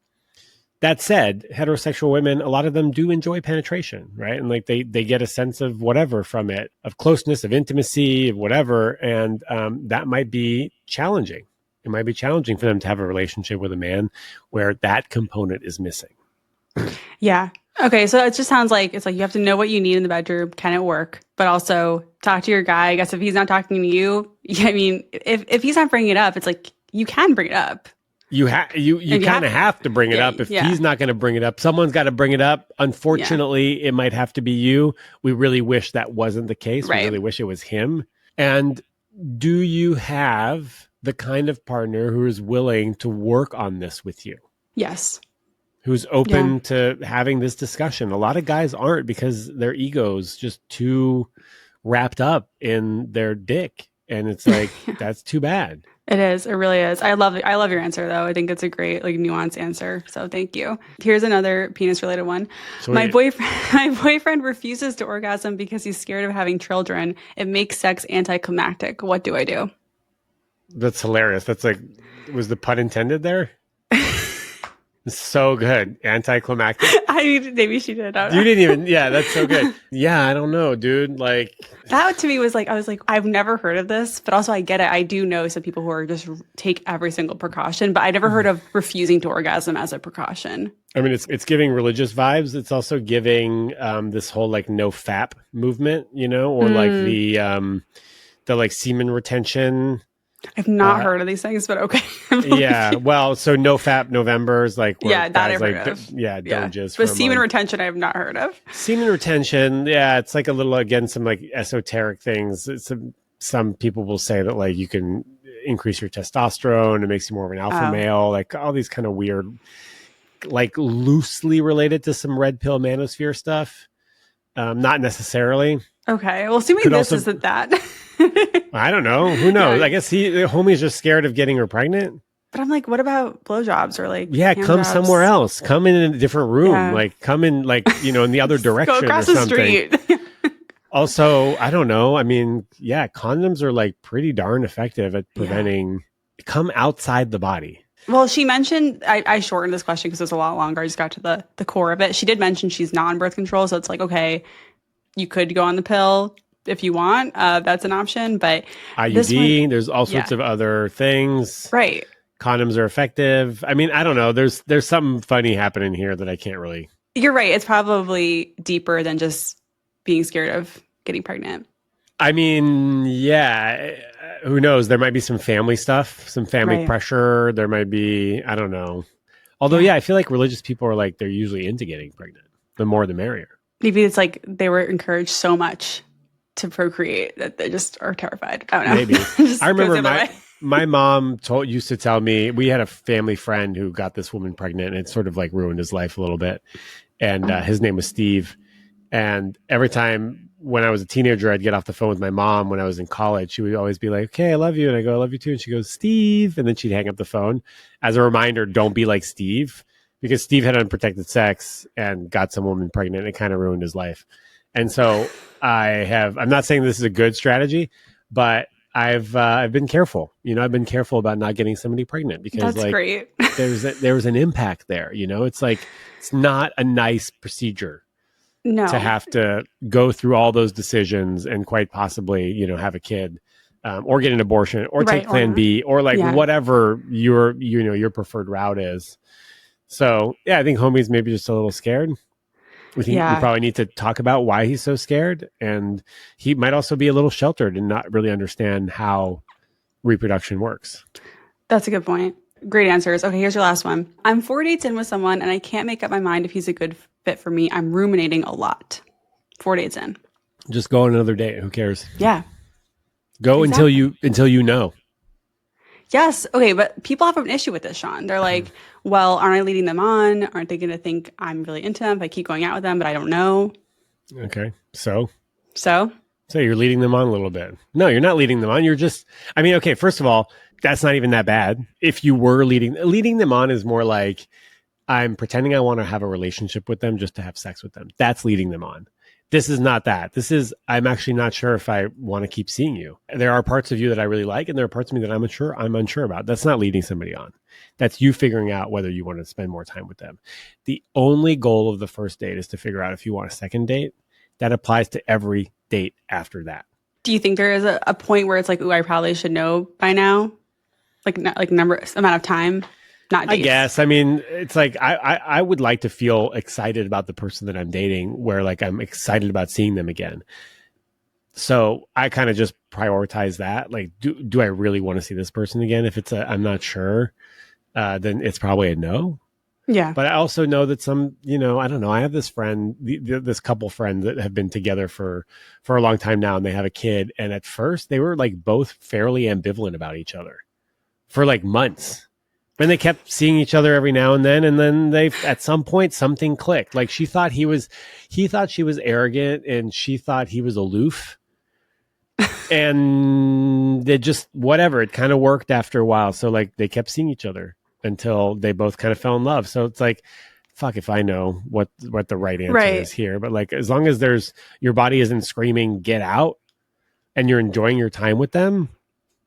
S2: That said, heterosexual women, a lot of them do enjoy penetration, right? And like they get a sense of whatever from it, of closeness, of intimacy, of whatever, and that might be challenging. It might be challenging for them to have a relationship with a man where that component is missing.
S1: Yeah. Okay, so it just sounds like it's like you have to know what you need in the bedroom. Can it work? But also talk to your guy. I guess if he's not talking to you, I mean, if he's not bringing it up, it's like you can bring it up.
S2: You
S1: And you
S2: kind
S1: have,
S2: of have to bring it
S1: yeah,
S2: up. If
S1: yeah,
S2: he's not going to bring it up, someone's got to bring it up.
S1: yeah,
S2: Unfortunately, it might have to be you. We really wish that wasn't the case. We
S1: right.
S2: really wish it was him. And do you have the kind of partner who is willing to work on this with you?
S1: Yes.
S2: Who's
S1: Yeah.
S2: open to having this discussion? A lot of guys aren't because their ego's just too wrapped up in their dick. And it's like, that's too bad.
S1: It is. It really is. I love your answer though. I think it's a great like nuanced answer. So thank you. Here's another penis related one. My
S2: Sweet.
S1: boyfriend my boyfriend refuses to orgasm because he's scared of having children. It makes sex anticlimactic. What do I do?
S2: That's hilarious. That's like, was the pun intended there? So good. Anticlimactic.
S1: I mean, maybe she did. I don't
S2: You
S1: know.
S2: didn't even, yeah, that's so good. Yeah, I don't know, dude. Like,
S1: That to me was like I was like I've never heard of this, but also I get it. I do know some people who are just take every single precaution, but I never heard of refusing to orgasm as a precaution.
S2: I mean, it's giving religious vibes. It's also giving this whole like no fap movement, you know, or like
S1: Mm,
S2: the like semen retention.
S1: I've not
S2: Uh,
S1: heard of these things, but okay. I believe
S2: yeah,
S1: you.
S2: well, so no fap November is like where
S1: Yeah, that
S2: guys
S1: I've heard
S2: like,
S1: of.
S2: yeah,
S1: Yeah.
S2: don't jizz
S1: But
S2: for a
S1: semen
S2: month.
S1: retention I have not heard of.
S2: Semen retention, yeah, it's like a little again some like esoteric things. Some people will say that like you can increase your testosterone, it makes you more of an alpha
S1: Oh.
S2: male, like all these kind of weird, like loosely related to some red pill manosphere stuff. Not necessarily.
S1: Okay. Well, assuming
S2: Could
S1: this
S2: also,
S1: isn't that.
S2: I don't know. Who knows?
S1: Yeah.
S2: I guess the homie's just scared of getting her pregnant.
S1: But I'm like, what about blowjobs or like
S2: Yeah,
S1: hand
S2: come somewhere
S1: jobs?
S2: else. Come in a different room.
S1: Yeah.
S2: Like come in like, you know, in the other
S1: Just go
S2: direction or
S1: across the
S2: something.
S1: street.
S2: Also, I don't know. I mean, yeah, condoms are like pretty darn effective at
S1: Yeah.
S2: preventing come outside the body.
S1: Well, she mentioned I shortened this question because it was a lot longer. I just got to the core of it. She did mention she's not on birth control, so it's like, okay, you could go on the pill if you want. That's an option. But this one,
S2: IUD, there's all
S1: yeah,
S2: sorts of other things.
S1: right.
S2: Condoms are effective. I mean, I don't know. There's something funny happening here that I can't really.
S1: You're right. It's probably deeper than just being scared of getting pregnant.
S2: I mean, yeah, who knows? There might be some family stuff, some family
S1: Right.
S2: pressure. There might be, I don't know. Although,
S1: Yeah.
S2: yeah, I feel like religious people are like they're usually into getting pregnant. The more, the merrier.
S1: Maybe it's like they were encouraged so much to procreate that they just are terrified. I don't know.
S2: Maybe.
S1: Just
S2: I
S1: goes
S2: remember
S1: the other way.
S2: my mom used to tell me we had a family friend who got this woman pregnant, and it sort of like ruined his life a little bit. And his name was Steve. And every time when I was a teenager, I'd get off the phone with my mom when I was in college. She would always be like, "Okay, I love you," and I go, "I love you too." And she goes, "Steve," and then she'd hang up the phone as a reminder, don't be like Steve, because Steve had unprotected sex and got some woman pregnant. And it kind of ruined his life. And so I'm not saying this is a good strategy, but I've been careful. You know, I've been careful about not getting somebody pregnant because
S1: That's
S2: like
S1: great.
S2: there was an impact there. You know, it's like it's not a nice procedure to
S1: No.
S2: have to go through all those decisions and quite possibly, you know, have a kid, or get an abortion or take
S1: Right or
S2: plan
S1: not.
S2: B or like
S1: Yeah.
S2: whatever your preferred route is. So yeah, I think homie's maybe just a little scared. We think we
S1: Yeah.
S2: probably need to talk about why he's so scared. And he might also be a little sheltered and not really understand how reproduction works.
S1: That's a good point. Great answers. Okay, here's your last one. I'm 4 dates in with someone and I can't make up my mind if he's a good fit for me. I'm ruminating a lot. 4 dates in.
S2: Just go on another date. Who cares?
S1: Yeah.
S2: Go
S1: Exactly.
S2: until you know.
S1: Yes. Okay, but people have an issue with this, Sean. They're like, well, aren't I leading them on? Aren't they going to think I'm really into them if I keep going out with them, but I don't know?
S2: Okay. So
S1: So,
S2: you're leading them on a little bit. No, you're not leading them on. You're just, I mean, okay, first of all, that's not even that bad. If you were leading them on is more like I'm pretending I want to have a relationship with them just to have sex with them. That's leading them on. This is not that. This is, I'm actually not sure if I want to keep seeing you. There are parts of you that I really like, and there are parts of me that I'm unsure about. That's not leading somebody on. That's you figuring out whether you want to spend more time with them. The only goal of the first date is to figure out if you want a second date. That applies to every date after that.
S1: do you think there is a point where it's like, ooh, I probably should know by now? Like, like number amount of time? not
S2: I
S1: dates.
S2: guess. I mean, it's like I would like to feel excited about the person that I'm dating, where like I'm excited about seeing them again. So I kind of just prioritize that. Like, do I really want to see this person again? If it's a I'm not sure, then it's probably a no.
S1: Yeah.
S2: But I also know that some, I don't know. I have this friend, this couple friends that have been together for a long time now, and they have a kid. And at first, they were like both fairly ambivalent about each other for like months. And they kept seeing each other every now and then they, at some point, something clicked. Like he thought she was arrogant, and she thought he was aloof, and it just whatever. It kind of worked after a while. So like they kept seeing each other until they both kind of fell in love. So it's like, fuck if I know what the right answer
S1: Right.
S2: is here. But like as long as your body isn't screaming get out, and you're enjoying your time with them,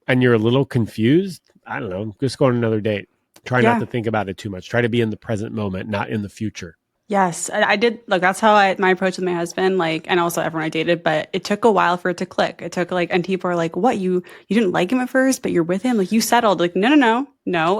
S2: and you're a little confused, I don't know, just go on another date. Try not
S1: Yeah.
S2: to think about it too much. Try to be in the present moment, not in the future.
S1: Yes, I did. Like that's how my approach with my husband, like, and also everyone I dated. But it took a while for it to click. It took like, and people are like, "What you didn't like him at first, but you're with him. Like you settled." Like, no.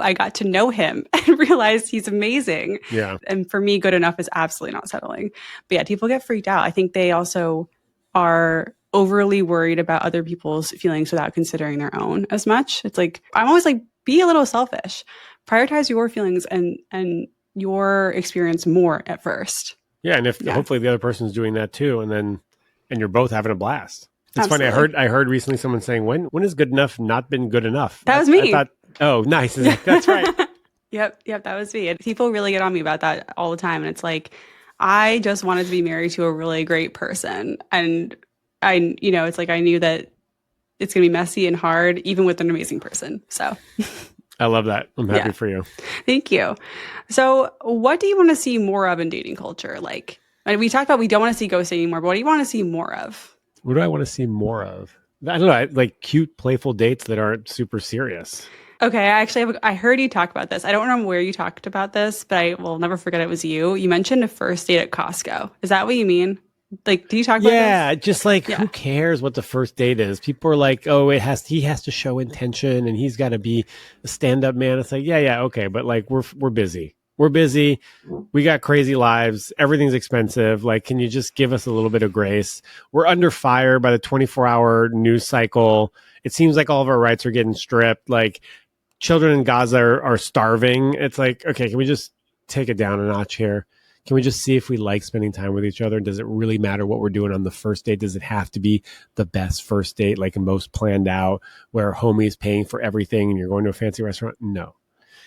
S1: I got to know him and realized he's amazing.
S2: Yeah.
S1: And for me, good enough is absolutely not settling. But yeah, people get freaked out. I think they also are overly worried about other people's feelings without considering their own as much. It's like I'm always like, be a little selfish, prioritize your feelings and your experience more at first.
S2: Yeah, and if hopefully the other person's doing that too, and you're both having a blast. It's
S1: Absolutely.
S2: funny. I heard recently someone saying, "When is good enough not been good enough?"
S1: That was me.
S2: I thought, oh, nice. That's right.
S1: Yep, that was me. And people really get on me about that all the time, and it's like, I just wanted to be married to a really great person, and it's like I knew that it's gonna be messy and hard, even with an amazing person. So.
S2: I love that. I'm happy for you.
S1: Thank you. So, what do you want to see more of in dating culture? Like, we talked about we don't want to see ghosting anymore, but what do you want to see more of?
S2: What do I want to see more of? I don't know. Like cute, playful dates that aren't super serious.
S1: Okay, I actually I heard you talk about this. I don't remember where you talked about this, but I will never forget it was you. You mentioned a first date at Costco. Is that what you mean? Like, do you talk about this?
S2: Yeah, just like who cares what the first date is? People are like, oh, he has to show intention, and he's got to be a stand-up man. It's like, yeah, okay, but like we're busy. We're busy. We got crazy lives. Everything's expensive. Like, can you just give us a little bit of grace? We're under fire by the 24-hour news cycle. It seems like all of our rights are getting stripped. Like, children in Gaza are starving. It's like, okay, can we just take it down a notch here? Can we just see if we like spending time with each other? Does it really matter what we're doing on the first date? Does it have to be the best first date, like most planned out, where homie's paying for everything and you're going to a fancy restaurant? No.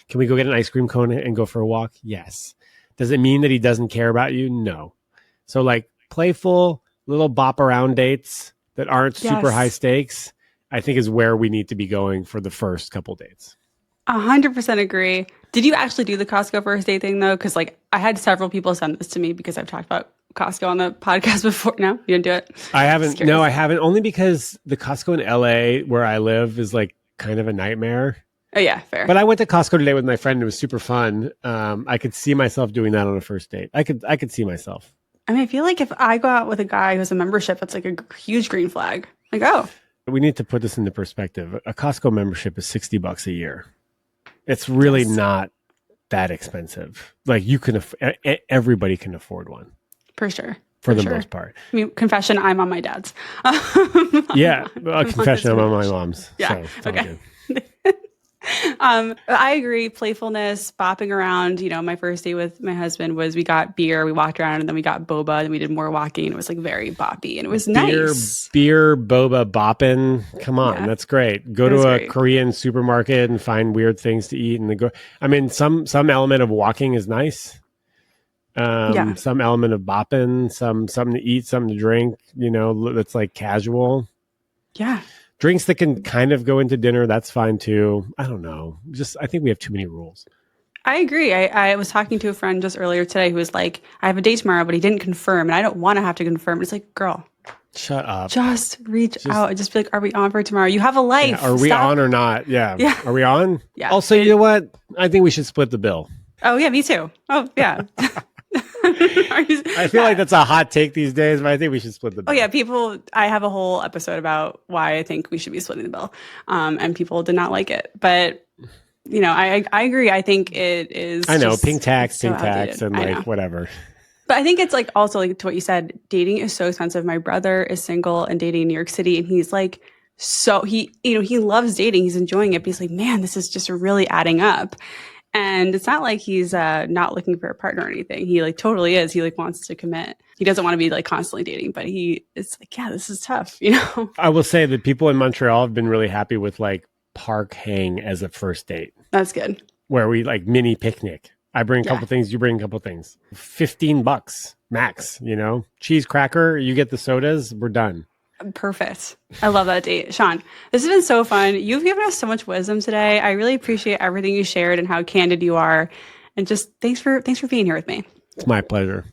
S2: Can we go get an ice cream cone and go for a walk? Yes. Does it mean that he doesn't care about you? No. So like playful little bop around dates that aren't super high stakes, I think is where we need to be going for the first couple dates.
S1: 100% agree. Did you actually do the Costco first date thing though? Because like I had several people send this to me because I've talked about Costco on the podcast before. No, you didn't do it?
S2: I haven't. No, I haven't. Only because the Costco in LA where I live is like kind of a nightmare.
S1: Oh yeah, fair.
S2: But I went to Costco today with my friend. It was super fun. I could see myself doing that on a first date. I could see myself.
S1: I mean, I feel like if I go out with a guy who has a membership, that's like a huge green flag. Like, oh.
S2: We need to put this into perspective. A Costco membership is $60 a year. It's really not that expensive. Like you can, everybody can afford one.
S1: For sure.
S2: For the most part.
S1: I mean, confession, I'm on my dad's.
S2: Yeah. Confession, I'm on my mom's.
S1: Yeah.
S2: So
S1: okay. I agree. Playfulness, bopping around. You know, my first date with my husband was we got beer, we walked around, and then we got boba, and we did more walking. And it was like very boppy, and it was nice.
S2: Beer, boba, bopping. Come on, that's great. Go to a Korean supermarket and find weird things to eat, and then go. I mean, some element of walking is nice. Some element of bopping, something to eat, something to drink. You know, that's like casual.
S1: Yeah.
S2: Drinks that can kind of go into dinner, that's fine too. I don't know. I think we have too many rules.
S1: I agree. I was talking to a friend just earlier today who was like, I have a date tomorrow, but he didn't confirm, and I don't want to have to confirm. It's like, girl,
S2: shut up.
S1: Just reach out and just be like, are we on for tomorrow? You have a life.
S2: Yeah, are we on or not? Yeah. Are we on?
S1: Yeah.
S2: Also, you know what? I think we should split the bill.
S1: Oh, yeah, me too. Oh, yeah.
S2: I feel like that's a hot take these days, but I think we should split the bill.
S1: Oh yeah, I have a whole episode about why I think we should be splitting the bill, and people did not like it. But I agree. I think it
S2: I
S1: is
S2: know,
S1: just it's so
S2: pink tax,
S1: outdated.
S2: and
S1: I
S2: like
S1: know.
S2: whatever.
S1: But I think it's like also like to what you said, dating is so expensive. My brother is single and dating in New York City, and he's like, so he loves dating, he's enjoying it, but he's like, man, this is just really adding up. And it's not like he's not looking for a partner or anything. He like totally is. He like wants to commit. He doesn't want to be like constantly dating, but it's like, yeah, this is tough, you know?
S2: I will say that people in Montreal have been really happy with like park hang as a first date,
S1: That's good.
S2: where we like mini picnic. I bring a
S1: Yeah.
S2: couple things, you bring a couple things. $15 max, cheese cracker, you get the sodas, we're done.
S1: Perfect. I love that date. Shaun, this has been so fun. You've given us so much wisdom today. I really appreciate everything you shared and how candid you are. And just thanks for being here with me.
S2: It's my pleasure.